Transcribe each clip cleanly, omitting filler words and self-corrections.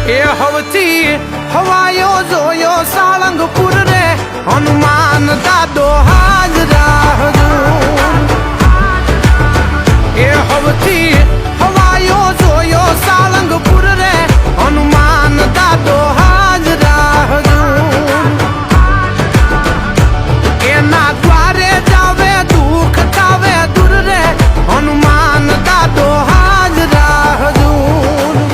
એ હવથી હવાયો જોયો સાળંગપુર રે હનુમાન દાદો હાજરા હજૂર એ હવથી હવાયો જોયો સાળંગપુર રે હનુમાન દાદો હાજરા હજૂર એના દ્વારે જાવે દુઃખ થાવે દૂર રે હનુમાન દાદો હાજરા હજૂર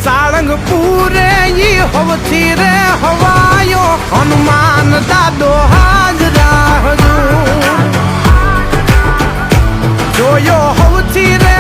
સાળંગપુરે ઈ હવથી રે હવાયો હનુમાન દાદો હાજરા હજૂર જોયો હવથી રે